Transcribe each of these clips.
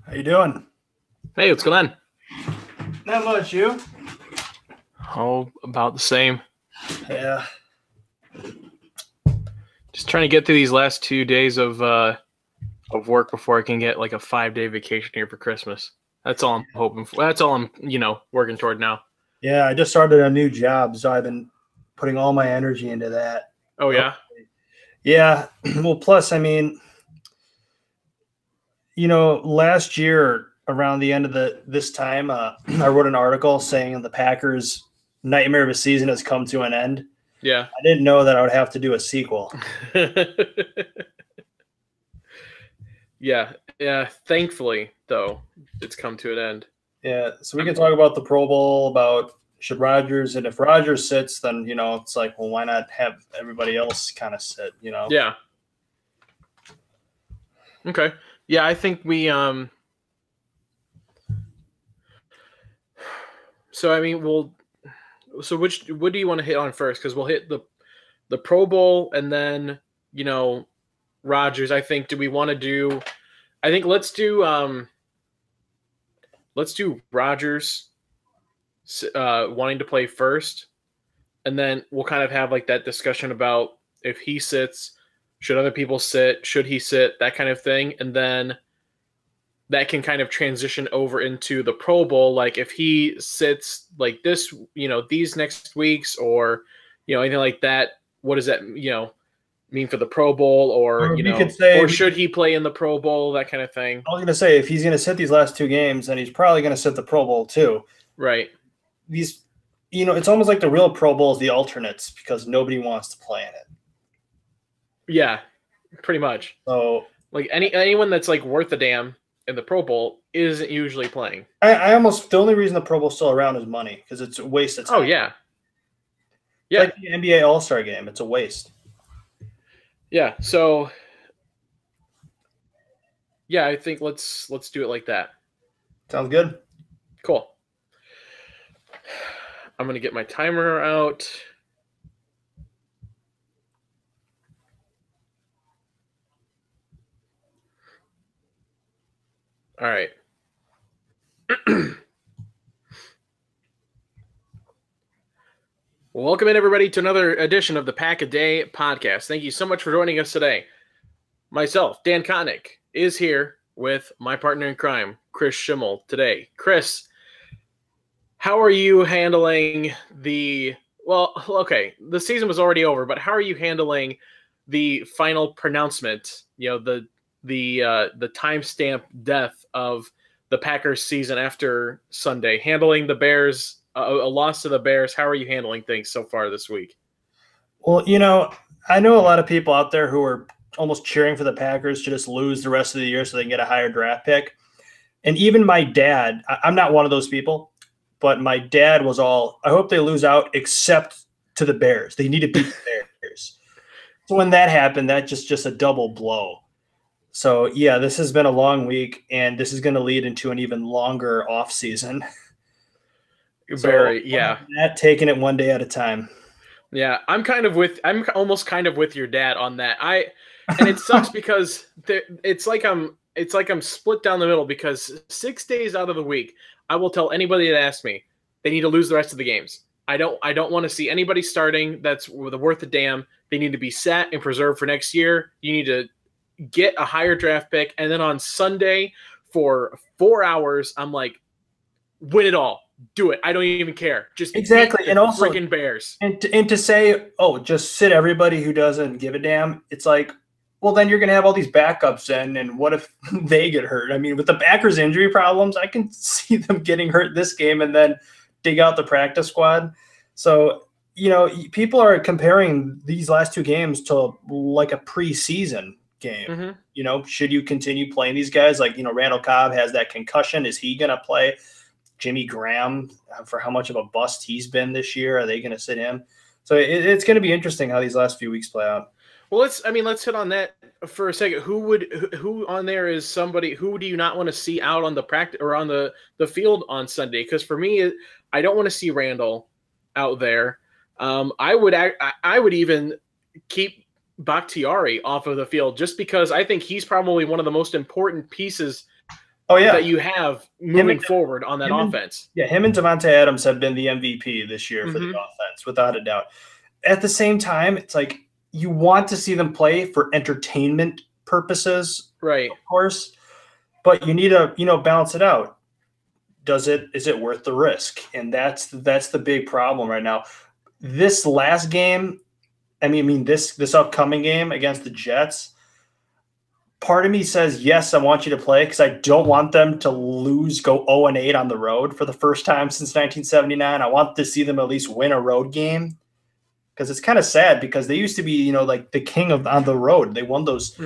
How you doing? Hey, what's going on? Not much, you? Oh, about the same. Yeah. Just trying to get through these last 2 days of work before I can get like a 5-day vacation here for Christmas. That's all I'm hoping for. That's all I'm, working toward now. Yeah, I just started a new job, so I've been putting all my energy into that. Oh yeah. Yeah. Well, plus, I mean, last year around the end of this time, I wrote an article saying the Packers' nightmare of a season has come to an end. Yeah. I didn't know that I would have to do a sequel. Yeah. Yeah. Thankfully, though, it's come to an end. Yeah, so we can talk about the Pro Bowl, about should Rodgers, and if Rodgers sits, then it's like, well, why not have everybody else kind of sit? Yeah. Okay. Yeah, I think we So I mean, what do you want to hit on first? Because we'll hit the Pro Bowl and then Rodgers. I think. Do we want to do? I think let's do Rodgers wanting to play first, and then we'll kind of have like that discussion about if he sits, should other people sit, should he sit, that kind of thing, and then that can kind of transition over into the Pro Bowl. Like if he sits like this, these next weeks or anything like that, what does that mean for the Pro Bowl, or Or you could say, or should he play in the Pro Bowl, that kind of thing. I was going to say, if he's going to sit these last two games, then he's probably going to sit the Pro Bowl too. Right. These, it's almost like the real Pro Bowl is the alternates because nobody wants to play in it. Yeah, pretty much. So like anyone that's like worth a damn in the Pro Bowl isn't usually playing. I almost, the only reason the Pro Bowl's still around is money because it's a waste of time. Oh yeah. Yeah. It's like the NBA All-Star game. It's a waste. Yeah. So yeah, I think let's do it like that. Sounds good. Cool. I'm gonna get my timer out. All right. Welcome in, everybody, to another edition of the Pack a Day podcast. Thank you so much for joining us today. Myself, Dan Koenig, is here with my partner in crime, Chris Schimmel, today. Chris, how are you handling the season was already over, but how are you handling the final pronouncement, the timestamp death of the Packers season after Sunday, handling the Bears, a loss to the Bears? How are you handling things so far this week? Well, I know a lot of people out there who are almost cheering for the Packers to just lose the rest of the year so they can get a higher draft pick. And even my dad, I'm not one of those people, but my dad was all, I hope they lose out except to the Bears. They need to beat the Bears. So when that happened, that just a double blow. So, yeah, this has been a long week, and this is going to lead into an even longer offseason. Yeah. Taking it one day at a time. Yeah, I'm almost kind of with your dad on that. And it sucks because it's like I'm split down the middle, because 6 days out of the week, I will tell anybody that asks me they need to lose the rest of the games. I don't want to see anybody starting that's worth a damn. They need to be set and preserved for next year. You need to get a higher draft pick. And then on Sunday for 4 hours, I'm like, win it all. Do it. I don't even care. Just exactly. And also freaking Bears. And to say, oh, just sit everybody who doesn't give a damn. It's like, well, then you're going to have all these backups in, and what if they get hurt? I mean, with the Packers injury problems, I can see them getting hurt this game and then dig out the practice squad. So, people are comparing these last two games to like a preseason game. Mm-hmm. Should you continue playing these guys? Like, Randall Cobb has that concussion. Is he going to play? Jimmy Graham, for how much of a bust he's been this year, are they going to sit him? So it's going to be interesting how these last few weeks play out. Well, let's hit on that for a second. Who on there is somebody who do you not want to see out on the practice or on the field on Sunday? Because for me, I don't want to see Randall out there. I would even keep Bakhtiari off of the field, just because I think he's probably one of the most important pieces Oh yeah, that you have moving forward on that offense. Him and Devontae Adams have been the MVP this year for the offense, without a doubt. At the same time, it's like you want to see them play for entertainment purposes, right? Of course, but you need to balance it out. Is it worth the risk? And that's the big problem right now. This last game, this upcoming game against the Jets, part of me says, yes, I want you to play because I don't want them to lose, go 0-8 on the road for the first time since 1979. I want to see them at least win a road game because it's kind of sad because they used to be, like the king on the road. They won those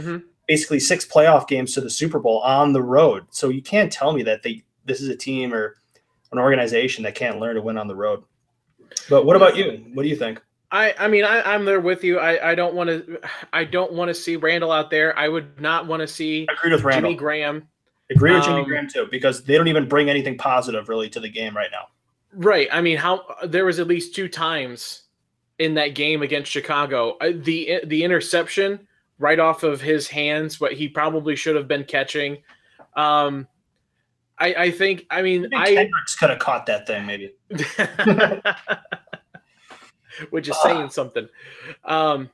basically 6 playoff games to the Super Bowl on the road. So you can't tell me that this is a team or an organization that can't learn to win on the road. But what about you? What do you think? I'm there with you. I don't want to see Randall out there. I would not want to see Jimmy Graham. Agree with Jimmy Graham too, because they don't even bring anything positive really to the game right now. Right. I mean, there was at least 2 times in that game against Chicago, the interception right off of his hands, what he probably should have been catching. I think Kendricks could have caught that thing maybe. Which is saying something. And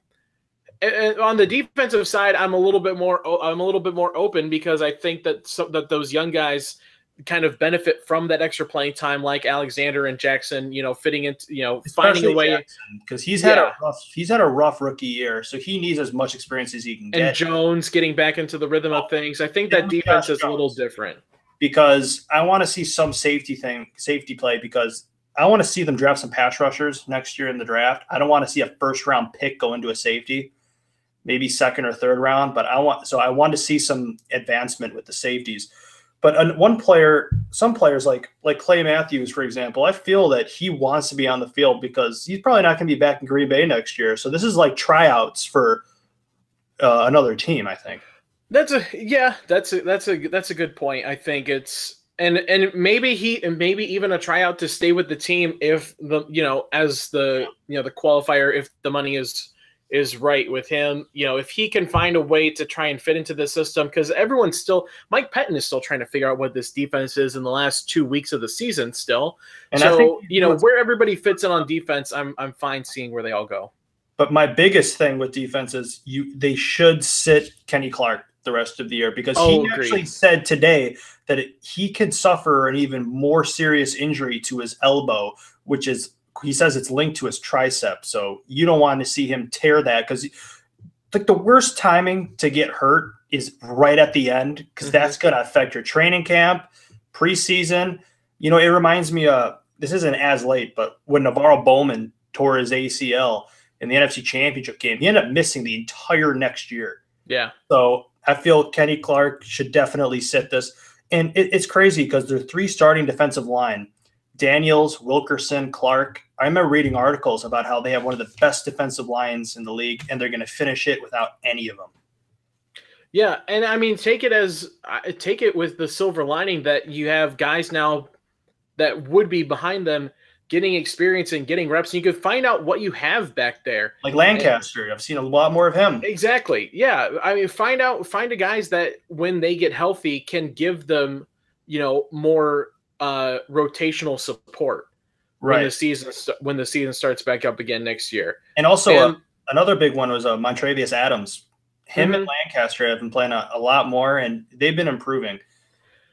on the defensive side, I'm a little bit more open because I think that those young guys kind of benefit from that extra playing time, like Alexander and Jackson, fitting into, finding a way, because he's had a rough rookie year, so he needs as much experience as he can get. And Jones getting back into the rhythm of things. I think that defense is a little different. Because I want to see some safety play, because I want to see them draft some pass rushers next year in the draft. I don't want to see a first-round pick go into a safety, maybe second or third round, but I want to see some advancement with the safeties. But some players like Clay Matthews, for example, I feel that he wants to be on the field because he's probably not going to be back in Green Bay next year. So this is like tryouts for another team, I think. That's a good point. I think it's and maybe even a tryout to stay with the team if as the qualifier, if the money is right with him, if he can find a way to try and fit into the system, because Mike Pettin is still trying to figure out what this defense is in the last 2 weeks of the season still. And so I think, where everybody fits in on defense, I'm fine seeing where they all go. But my biggest thing with defense is they should sit Kenny Clark the rest of the year, because he actually said today that he could suffer an even more serious injury to his elbow, which is, he says it's linked to his tricep. So you don't want to see him tear that, because like the worst timing to get hurt is right at the end, because that's going to affect your training camp, preseason. It reminds me of, this isn't as late, but when Navarro Bowman tore his ACL in the NFC Championship game, he ended up missing the entire next year. Yeah. So I feel Kenny Clark should definitely sit this. And it's crazy because they're 3 starting defensive line: Daniels, Wilkerson, Clark. I remember reading articles about how they have one of the best defensive lines in the league, and they're going to finish it without any of them. Yeah, and I mean, take it with the silver lining that you have guys now that would be behind them getting experience and getting reps, and you could find out what you have back there. Like Lancaster, I've seen a lot more of him. Exactly. Yeah. I mean, find a guys that when they get healthy can give them, more rotational support when the season starts back up again next year. And also another big one was Montravius Adams. Him and Lancaster have been playing a lot more, and they've been improving.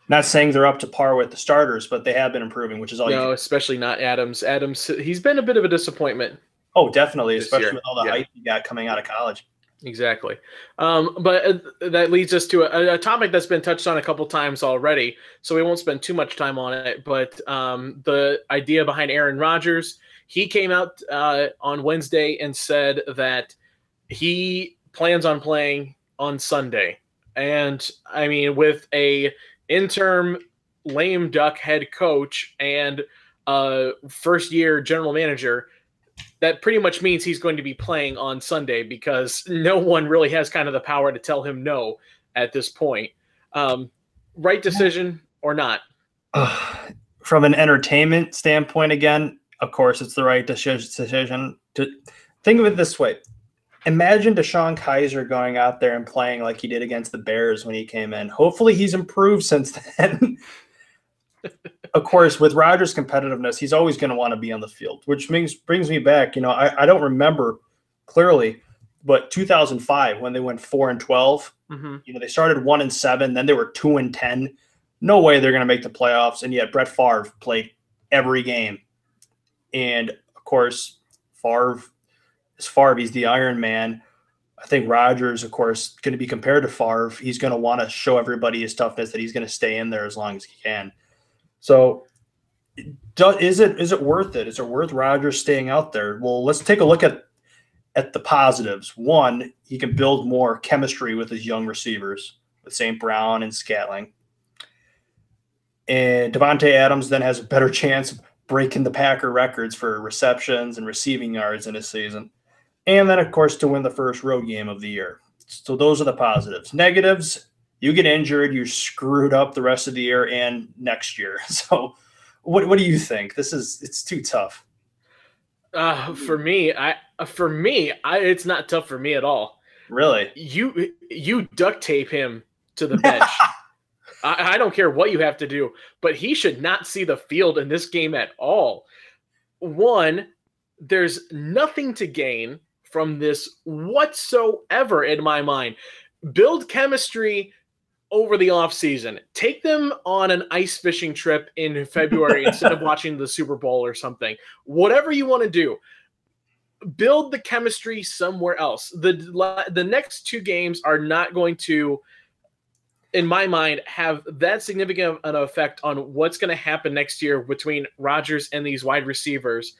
Not saying they're up to par with the starters, but they have been improving, which is all. No, especially not Adams. Adams, he's been a bit of a disappointment. Oh, definitely, especially with all the hype he got coming out of college. Exactly. But that leads us to a topic that's been touched on a couple times already, so we won't spend too much time on it. But the idea behind Aaron Rodgers, he came out on Wednesday and said that he plans on playing on Sunday. And, I mean, with a interim lame duck head coach and first-year general manager, that pretty much means he's going to be playing on Sunday, because no one really has kind of the power to tell him no at this point. Right decision or not? From an entertainment standpoint, again, of course, it's the right decision. To think of it this way. imagine DeShone Kizer going out there and playing like he did against the Bears when he came in. Hopefully he's improved since then. Of course, with Rodgers' competitiveness, he's always going to want to be on the field, which brings me back. I don't remember clearly, but 2005 when they went 4-12, they started 1-7, then they were 2-10. No way they're going to make the playoffs, and yet Brett Favre played every game. And of course, Favre is Favre. He's the Iron Man. I think Rodgers, of course, going to be compared to Favre. He's going to want to show everybody his toughness, that he's going to stay in there as long as he can. So is it worth it? Is it worth Rodgers staying out there? Well, let's take a look at the positives. One, he can build more chemistry with his young receivers, with St. Brown and Scantling. And Davante Adams then has a better chance of breaking the Packer records for receptions and receiving yards in a season. And then, of course, to win the first road game of the year. So those are the positives. Negatives, you get injured, you're screwed up the rest of the year and next year. So what do you think? It's too tough. For me, it's not tough for me at all. Really? You duct tape him to the bench. I don't care what you have to do, but he should not see the field in this game at all. One, there's nothing to gain from this whatsoever in my mind. Build chemistry over the offseason. Take them on an ice fishing trip in February instead of watching the Super Bowl or something. Whatever you want to do, build the chemistry somewhere else. The next two games are not going to, in my mind, have that significant an effect on what's going to happen next year between Rodgers and these wide receivers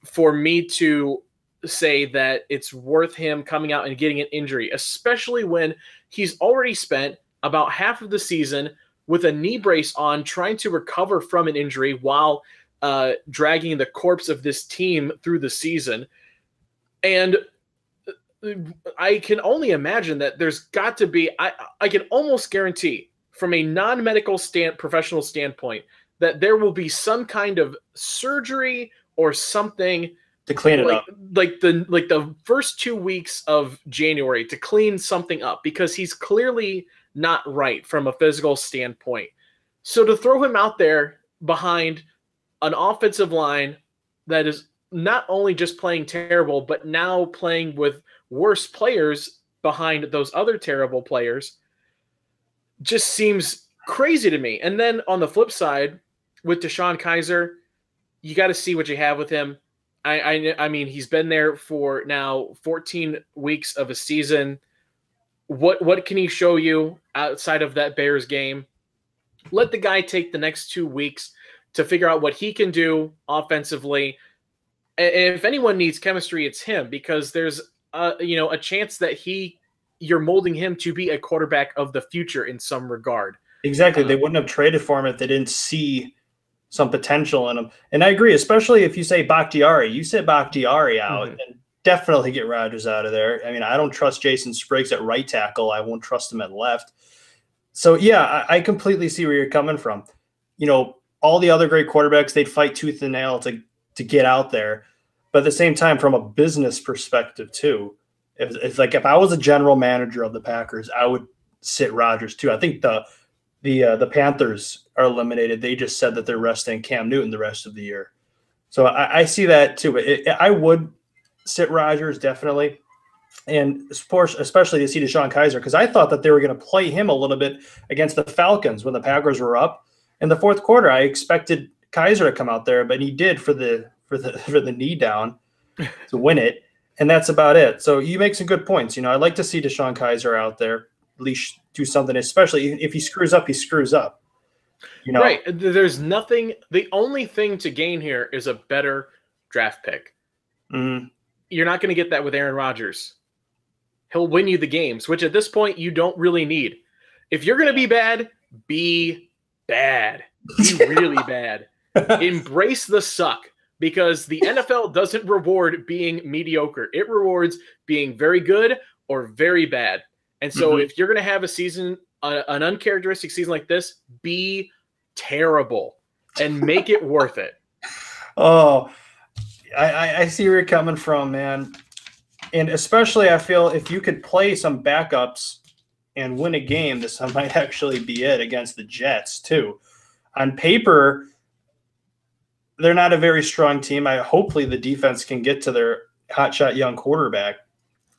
for me to say that it's worth him coming out and getting an injury, especially when he's already spent about half of the season with a knee brace on, trying to recover from an injury while dragging the corpse of this team through the season. And I can only imagine that there's got to be, I can almost guarantee from a non-medical professional standpoint that there will be some kind of surgery or something to clean it up. Like the first 2 weeks of January to clean something up, because he's clearly not right from a physical standpoint. So to throw him out there behind an offensive line that is not only just playing terrible, but now playing with worse players behind those other terrible players just seems crazy to me. And then on the flip side, with DeShone Kizer, you got to see what you have with him. I mean, he's been there for now 14 weeks of a season. What can he show you outside of that Bears game? Let the guy take the next 2 weeks to figure out what he can do offensively. And if anyone needs chemistry, it's him, because there's a chance that you're molding him to be a quarterback of the future in some regard. Exactly. They wouldn't have traded for him if they didn't see some potential in him. And I agree, especially if you say Bakhtiari. You sit Bakhtiari out, and definitely get Rodgers out of there. I mean, I don't trust Jason Spriggs at right tackle. I won't trust him at left. So, yeah, I completely see where you're coming from. All the other great quarterbacks, they'd fight tooth and nail to get out there. But at the same time, from a business perspective too, if I was a general manager of the Packers, I would sit Rodgers too. I think the Panthers are eliminated. They just said that they're resting Cam Newton the rest of the year. So I see that too. But I would sit Rodgers definitely. And especially to see DeShone Kizer, because I thought that they were going to play him a little bit against the Falcons when the Packers were up. In the fourth quarter, I expected Kizer to come out there, but he did for the knee down to win it, and that's about it. So you make some good points. I'd like to see DeShone Kizer out there at least do something, especially if he screws up, he screws up. Right. There's nothing. The only thing to gain here is a better draft pick. Mm-hmm. You're not going to get that with Aaron Rodgers. He'll win you the games, which at this point you don't really need. If you're going to be bad, be bad. Be really bad. Embrace the suck, because the NFL doesn't reward being mediocre. It rewards being very good or very bad. And so if you're going to have a season, an uncharacteristic season like this, be terrible and make it worth it. Oh, I see where you're coming from, man. And especially, I feel if you could play some backups and win a game, this might actually be it against the Jets, too. On paper, they're not a very strong team. Hopefully the defense can get to their hotshot young quarterback.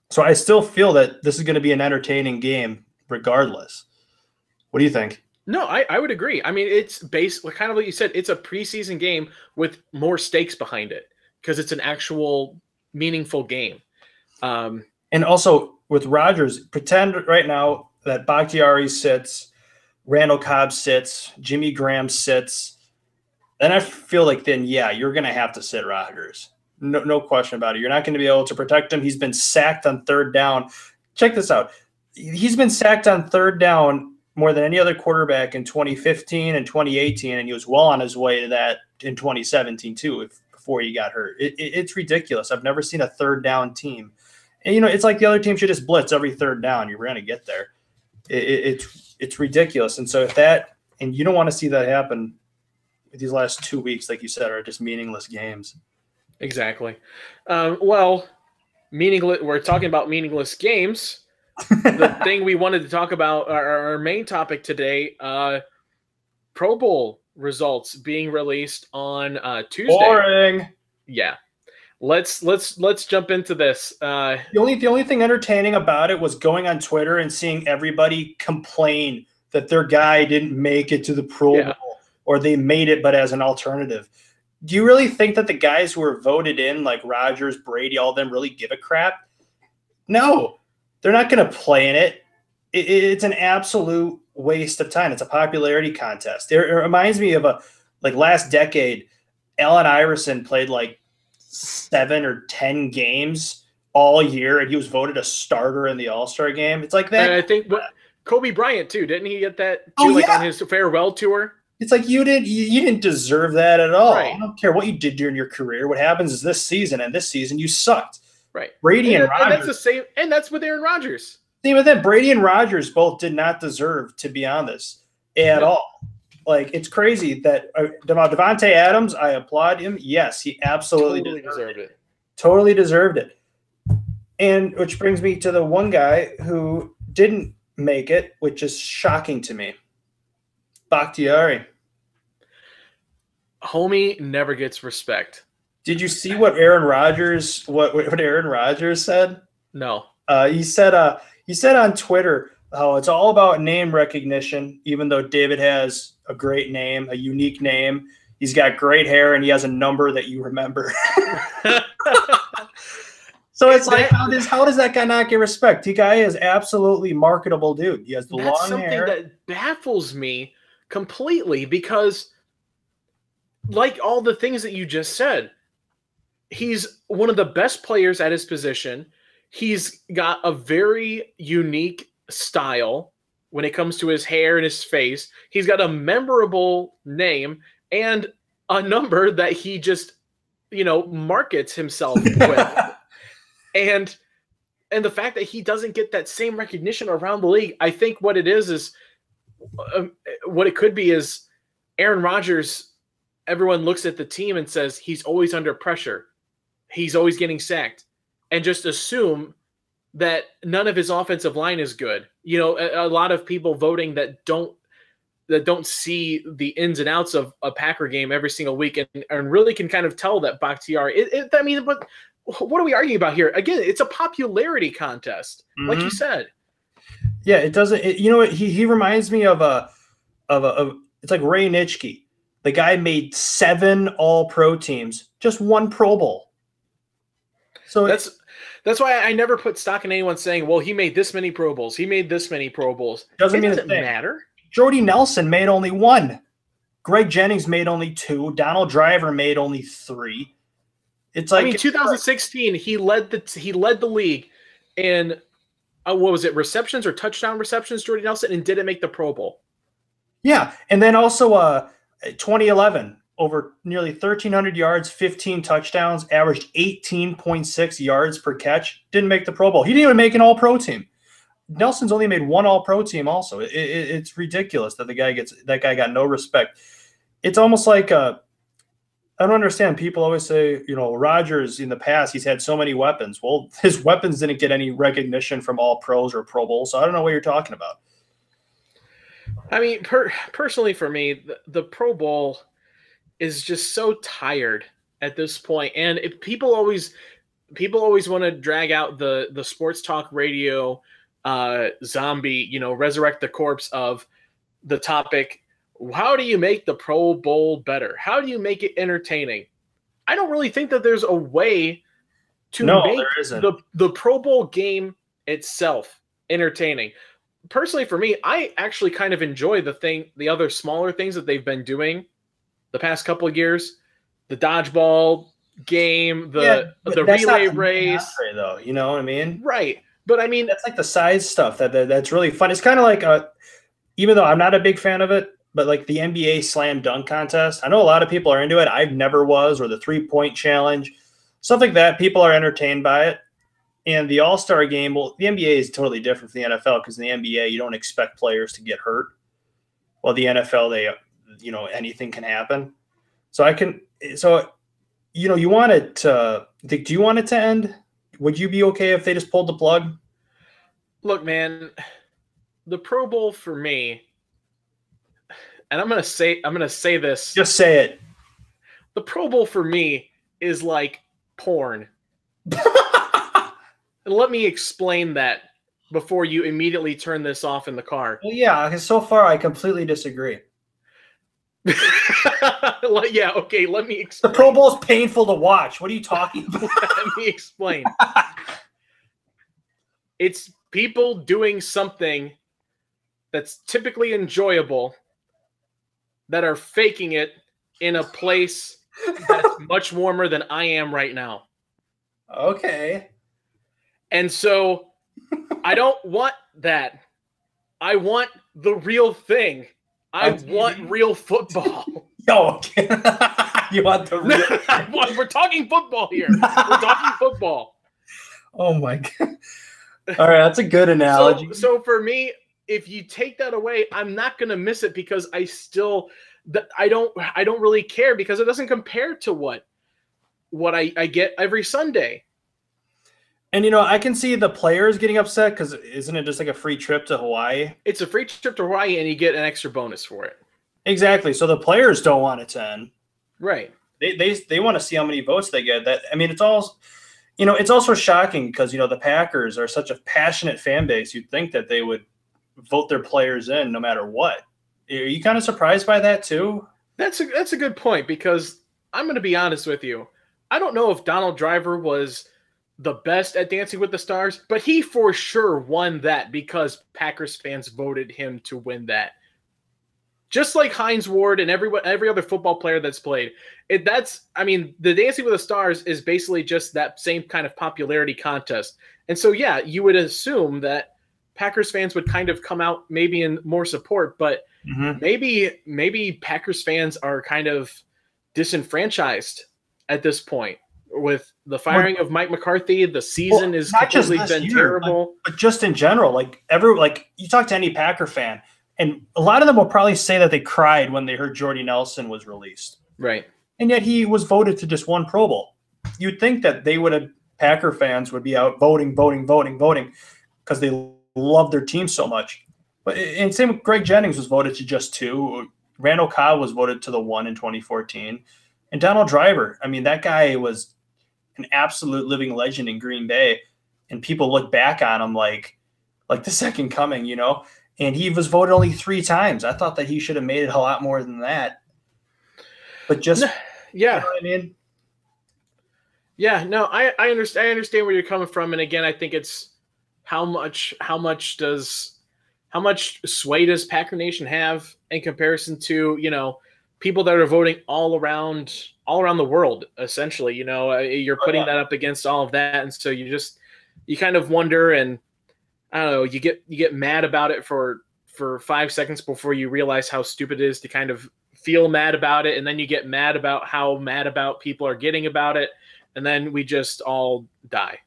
So I still feel that this is going to be an entertaining game regardless. What do you think? No, I would agree. I mean, it's kind of like you said, it's a preseason game with more stakes behind it because it's an actual meaningful game. And also with Rodgers, pretend right now that Bakhtiari sits, Randall Cobb sits, Jimmy Graham sits. Then I feel like you're going to have to sit Rodgers. No question about it. You're not going to be able to protect him. He's been sacked on third down. Check this out. He's been sacked on third down more than any other quarterback in 2015 and 2018, and he was well on his way to that in 2017 too, before he got hurt. It's ridiculous. I've never seen a third down team. And, it's like the other team should just blitz every third down. You're going to get there. It's ridiculous. And so and you don't want to see that happen. These last 2 weeks, like you said, are just meaningless games. Exactly. Meaningless. We're talking about meaningless games. The thing we wanted to talk about, our main topic today, Pro Bowl results being released on Tuesday. Boring. Yeah. Let's jump into this. The only thing entertaining about it was going on Twitter and seeing everybody complain that their guy didn't make it to the Pro Bowl or they made it but as an alternative. Do you really think that the guys who were voted in, like Rodgers, Brady, all of them, really give a crap? No, they're not going to play in it. It's an absolute waste of time. It's a popularity contest. It reminds me of last decade, Allen Iverson played like 7 or 10 games all year, and he was voted a starter in the All-Star game. It's like that. And I think Kobe Bryant too, didn't he get that too? On his farewell tour? It's like you didn't deserve that at all. Right. I don't care what you did during your career. What happens is this season you sucked. Right. Brady and Rodgers. And that's the same, and that's with Aaron Rodgers. Same with that. Brady and Rodgers both did not deserve to be on this at all. Like, it's crazy that Devontae Adams, I applaud him. Yes, he absolutely deserved it. Totally deserved it. And which brings me to the one guy who didn't make it, which is shocking to me. Bakhtiari. Homie never gets respect. Did you see what Aaron Rodgers said? No. He said on Twitter how it's all about name recognition, even though David has a great name, a unique name. He's got great hair and he has a number that you remember. So it's like, how does that guy not get respect? The guy is absolutely marketable dude. He has the long hair. That's something that baffles me completely because, like all the things that you just said, he's one of the best players at his position. He's got a very unique style when it comes to his hair and his face. He's got a memorable name and a number that he just, markets himself with. And the fact that he doesn't get that same recognition around the league, I think what it is what it could be is Aaron Rodgers. Everyone looks at the team and says he's always under pressure. He's always getting sacked, and just assume that none of his offensive line is good. A lot of people voting that don't see the ins and outs of a Packer game every single week and really can kind of tell that Bakhtiari. But what are we arguing about here? Again, it's a popularity contest, like you said. Yeah, it doesn't. He reminds me of it's like Ray Nitschke. The guy made 7 All-Pro teams, just 1 Pro Bowl. So that's why I never put stock in anyone saying, "Well, he made this many Pro Bowls. He made this many Pro Bowls." Doesn't matter. Jordy Nelson made only 1. Greg Jennings made only 2. Donald Driver made only 3. It's like 2016, he led the league in what was it, receptions or touchdown receptions, Jordy Nelson, and didn't make the Pro Bowl. Yeah, and then also 2011, over nearly 1,300 yards, 15 touchdowns, averaged 18.6 yards per catch, didn't make the Pro Bowl. He didn't even make an All-Pro team. Nelson's only made 1 All-Pro team also. It's ridiculous that that guy got no respect. It's almost like I don't understand. People always say, Rodgers in the past, he's had so many weapons. Well, his weapons didn't get any recognition from all pros or Pro Bowl, so I don't know what you're talking about. I mean, personally for me, the Pro Bowl is just so tired at this point. And people always want to drag out the sports talk radio zombie, resurrect the corpse of the topic. How do you make the Pro Bowl better? How do you make it entertaining? I don't really think that there's a way to make the Pro Bowl game itself entertaining. Personally, for me, I actually kind of enjoy the other smaller things that they've been doing the past couple of years. The dodgeball game, the relay race. Though, you know what I mean? Right. But I mean, that's like the size stuff that's really fun. It's kind of like even though I'm not a big fan of it, but like the NBA slam dunk contest, I know a lot of people are into it. I've never was, or the 3-point challenge, stuff like that. People are entertained by it. And the All-Star game, well, the NBA is totally different from the NFL because in the NBA, you don't expect players to get hurt. Well, the NFL, anything can happen. You want it to, do you want it to end? Would you be okay if they just pulled the plug? Look, man, the Pro Bowl for me, and I'm going to say this. Just say it. The Pro Bowl for me is like porn. And let me explain that before you immediately turn this off in the car. Well, yeah, because so far I completely disagree. Yeah, okay, let me explain. The Pro Bowl is painful to watch. What are you talking about? Let me explain. It's people doing something that's typically enjoyable that are faking it in a place that's much warmer than I am right now. Okay. And so I don't want that. I want the real thing. I want real football. Okay. You want the real We're talking football here. We're talking football. Oh my God. All right, that's a good analogy. So for me, if you take that away, I'm not going to miss it because I don't really care because it doesn't compare to what I get every Sunday. And, I can see the players getting upset because isn't it just like a free trip to Hawaii? It's a free trip to Hawaii, and you get an extra bonus for it. Exactly. So the players don't want it to end. Right. They want to see how many votes they get. It's all, it's also shocking because, the Packers are such a passionate fan base. You'd think that they would vote their players in no matter what. Are you kind of surprised by that too? That's a good point because I'm going to be honest with you. I don't know if Donald Driver was the best at Dancing with the Stars, but he for sure won that because Packers fans voted him to win that. Just like Hines Ward and every other football player that's played. The Dancing with the Stars is basically just that same kind of popularity contest. And so, yeah, you would assume that Packers fans would kind of come out maybe in more support, but maybe Packers fans are kind of disenfranchised at this point. With the firing of Mike McCarthy, the season is completely been terrible. But just in general, you talk to any Packer fan, and a lot of them will probably say that they cried when they heard Jordy Nelson was released. Right. And yet he was voted to just one Pro Bowl. You'd think that Packer fans would be out voting because they love their team so much. And same with Greg Jennings was voted to just 2. Randall Cobb was voted to the 1 in 2014. And Donald Driver, that guy was an absolute living legend in Green Bay, and people look back on him like the second coming, and he was voted only 3 times. I thought that he should have made it a lot more than that. But just, yeah, you know what I mean? Yeah, no, I understand where you're coming from. And again, I think it's how much sway does Packer Nation have in comparison to, people that are voting all around the world, essentially. You're putting that up against all of that, and so you kind of wonder, and I don't know, you get mad about it for 5 seconds before you realize how stupid it is to kind of feel mad about it, and then you get mad about how mad about people are getting about it, and then we just all die.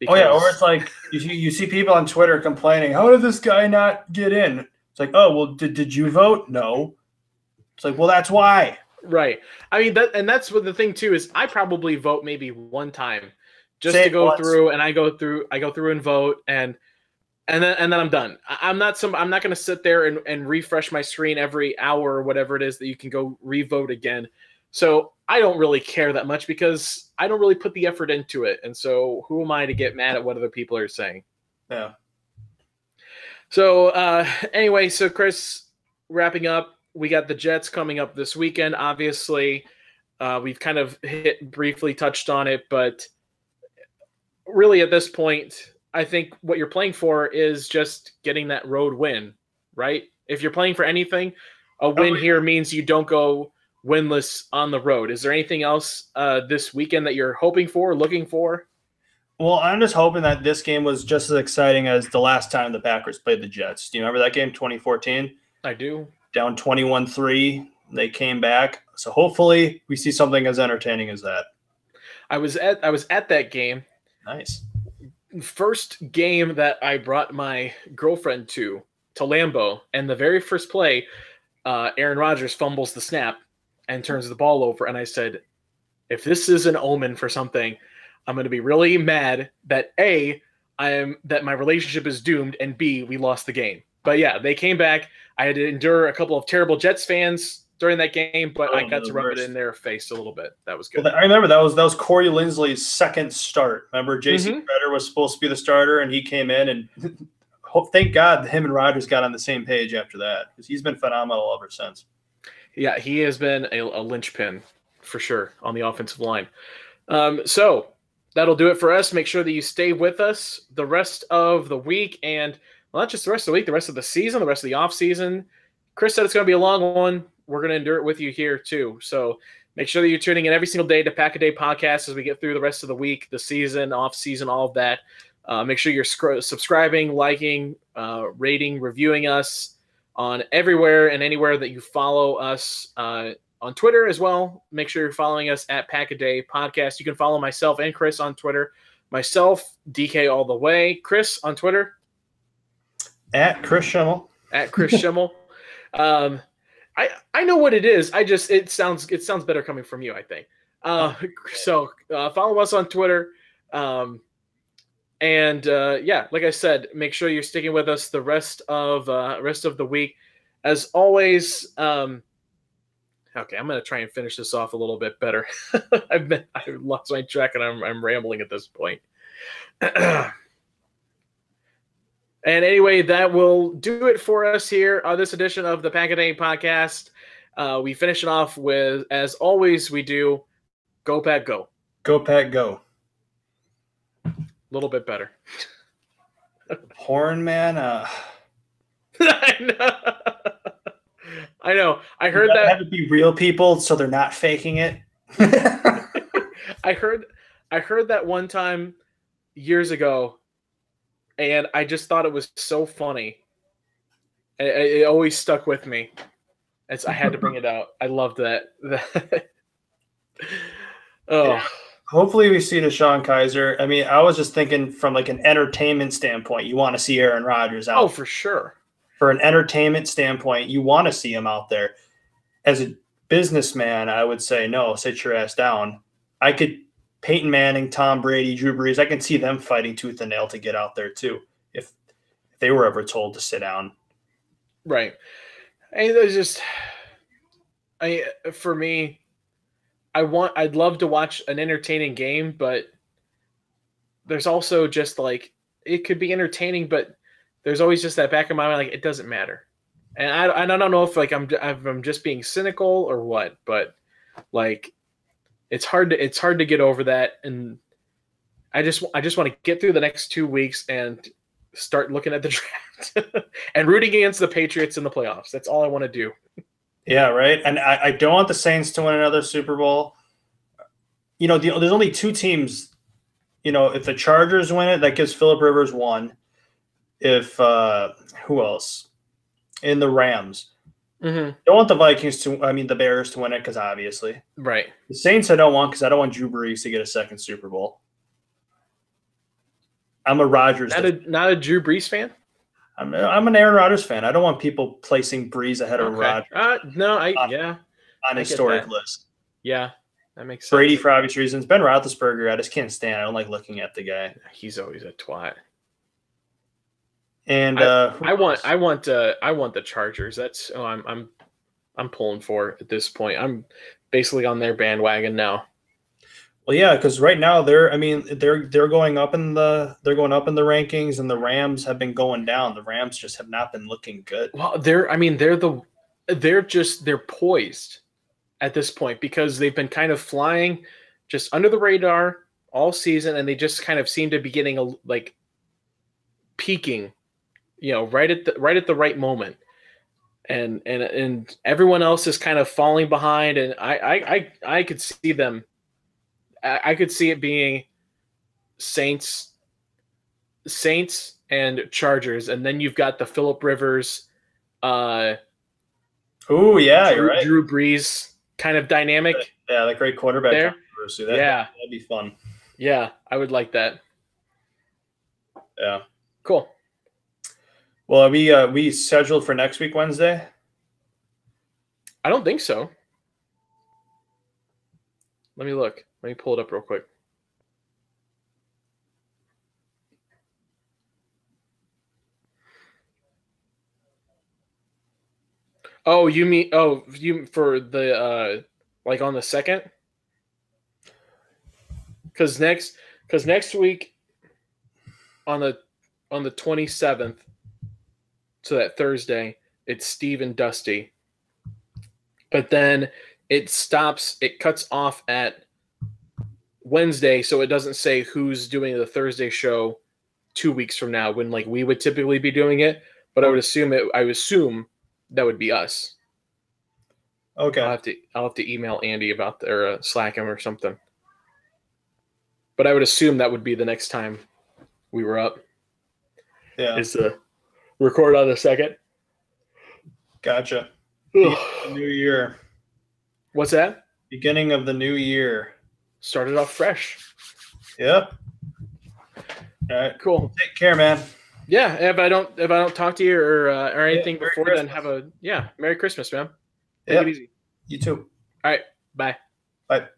Or it's like you see people on Twitter complaining, how did this guy not get in? It's like, oh, well, did you vote? No. It's like, well, that's why. Right. I mean that's what the thing too is. I probably vote maybe one time, just to Say go once. through, and I go through and vote, and then I'm done. I'm not going to sit there and refresh my screen every hour or whatever it is that you can go revote again. So I don't really care that much because I don't really put the effort into it. And so who am I to get mad at what other people are saying? Yeah. So anyway, so Chris, wrapping up, we got the Jets coming up this weekend. Obviously, we've kind of briefly touched on it, but really at this point, I think what you're playing for is just getting that road win, right? If you're playing for anything, a win here means you don't go winless on the road. Is there anything else this weekend that you're hoping for, looking for? Well, I'm just hoping that this game was just as exciting as the last time the Packers played the Jets. Do you remember that game, 2014? I do. Down 21-3. They came back. So hopefully we see something as entertaining as that. I was at that game. Nice. First game that I brought my girlfriend to Lambeau, and the very first play, Aaron Rodgers fumbles the snap and turns the ball over, and I said, if this is an omen for something, I'm going to be really mad that A, that my relationship is doomed, and B, we lost the game. But yeah, they came back. I had to endure a couple of terrible Jets fans during that game, but I got to rub it in their face a little bit. That was good. Well, I remember that was Corey Linsley's second start. Remember, J.C. Tretter was supposed to be the starter, and he came in, and thank God him and Rodgers got on the same page after that, because he's been phenomenal ever since. Yeah, he has been a linchpin for sure on the offensive line. So that'll do it for us. Make sure that you stay with us the rest of the week, and well, not just the rest of the week, the rest of the season, the rest of the off season. Chris said it's going to be a long one. We're going to endure it with you here too. So make sure that you're tuning in every single day to Pack a Day Podcast as we get through the rest of the week, the season, off season, all of that. Make sure you're subscribing, liking, rating, reviewing us on everywhere and anywhere that you follow us on Twitter as well. Make sure you're following us at Pack a Day Podcast. You can follow myself and Chris on Twitter. Myself, DK all the way. Chris on Twitter. At Chris Schimmel. At Chris Schimmel. I know what it is. It sounds better coming from you, I think. So follow us on Twitter. Yeah, like I said, make sure you're sticking with us the rest of the week. As always, okay, I'm gonna try and finish this off a little bit better. I lost my track and I'm rambling at this point. And anyway, that will do it for us here on this edition of the Pack a Day Podcast. We finish it off with, as always, we do, go Pack go. Go Pack go. A little bit better. Porn man. I know. I heard that. Have to be real people, so they're not faking it. I heard that one time years ago. And I just thought it was so funny. It always stuck with me. I had to bring it out. I loved that. Oh. Yeah. Hopefully we see DeShone Kizer. I mean, I was just thinking from like an entertainment standpoint, you want to see Aaron Rodgers out. Oh, for sure. For an entertainment standpoint, you want to see him out there. As a businessman, I would say, no, sit your ass down. Peyton Manning, Tom Brady, Drew Brees, I can see them fighting tooth and nail to get out there too, if they were ever told to sit down. Right. And there's just, for me, I'd love to watch an entertaining game, but there's also just like, it could be entertaining, but there's always just that back of my mind, like, it doesn't matter. And I don't know if like I'm just being cynical or what, but like, it's hard to get over that, and I just want to get through the next 2 weeks and start looking at the draft and rooting against the Patriots in the playoffs. That's all I want to do. Yeah, right. And I don't want the Saints to win another Super Bowl. You know, there's only two teams. You know, if the Chargers win it, that gives Phillip Rivers one. If who else? In the Rams. Mm-hmm. Don't want the the Bears to win it because obviously. Right. The Saints I don't want because I don't want Drew Brees to get a second Super Bowl. I'm a Rodgers. Not a Drew Brees fan? I'm an Aaron Rodgers fan. I don't want people placing Brees ahead of Rodgers. No, yeah. on I get historic that. list. Yeah, that makes sense. Brady for obvious reasons. Ben Roethlisberger, I just can't stand. I don't like looking at the guy. He's always a twat. And I want the Chargers. That's I'm pulling for at this point. I'm basically on their bandwagon now. Well, yeah, because right now they're going up in the rankings, and the Rams have been going down. The Rams just have not been looking good. Well, they're poised at this point because they've been kind of flying just under the radar all season, and they just kind of seem to be getting peaking, right at the right moment. And everyone else is kind of falling behind, and I could see them. I could see it being Saints and Chargers, and then you've got the Phillip Rivers, Oh yeah, you're right. Drew Brees kind of dynamic. Yeah, the great quarterback there. controversy. That'd be fun. Yeah, I would like that. Yeah, cool. Well, are we scheduled for next week Wednesday? I don't think so. Let me look. Let me pull it up real quick. Oh, you for the on the 2nd? Because next week on the 27th, so that Thursday, it's Steve and Dusty. But then it cuts off at Wednesday, so it doesn't say who's doing the Thursday show 2 weeks from now when we would typically be doing it. But I would assume that would be us. Okay. I'll have to email Andy about or Slack him or something. But I would assume that would be the next time we were up. Yeah. Is to record on the 2nd. Gotcha. The new year. What's that? Beginning of the new year. Started off fresh. Yep. All right. Cool. Well, take care, man. Yeah. If I don't talk to you or anything before Christmas. then, have a Merry Christmas, man. Take Yep. it easy. You too. All right. Bye. Bye.